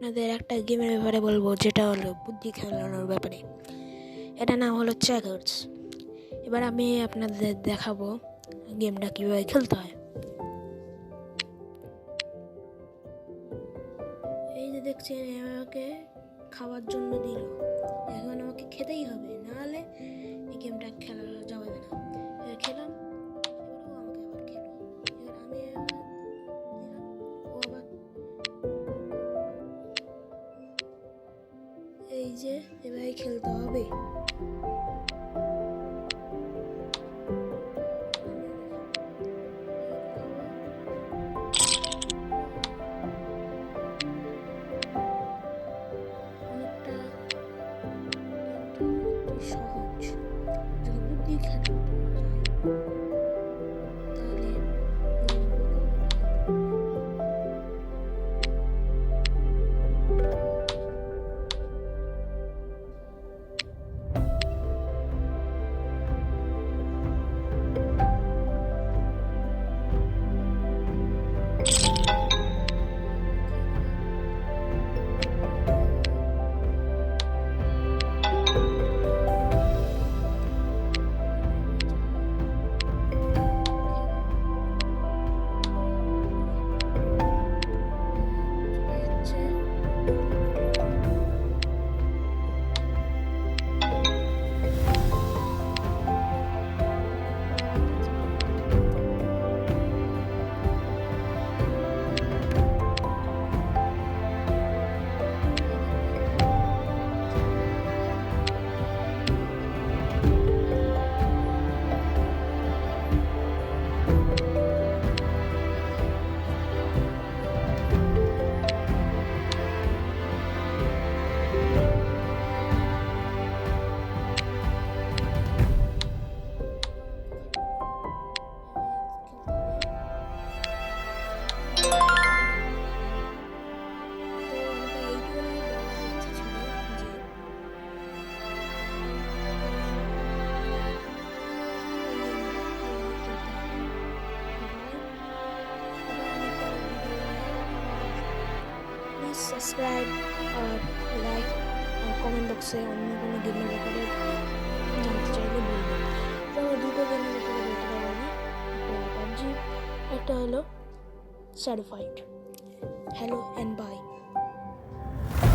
আপনাদের একটা গেমের ব্যাপারে বলবো, যেটা হলো বুদ্ধি খেলানোর ব্যাপারে। এটা নাম হলো চেকার্স। এবার আমি আপনাদের দেখাবো গেমটা কীভাবে খেলতে হয়। এই যে দেখছেন, আমাকে খাওয়ার জন্য দিল, এখন আমাকে খেতেই হবে, নাহলে এই গেমটা খেলা যাবে না। খেলাম, এবারও আমাকে আবার খেলো, এবার আমি দিলাম, ও আবার এই যে এভাবে খেলতে হবে। অনেকটা সহজ, যদি বুদ্ধি খেলানো যায় তাহলে সাবস্ক্রাইব আর লাইক আর কমেন্ট বক্সে অন্য কোনো গেমের ব্যাপারে জানতে চাইলে বলবেন। তবে দুটো গেমের ব্যাপারে বলতে পারবো না, একটা হলো পাবজি, একটা হলো স্যাটিসফাইড। Hello and by.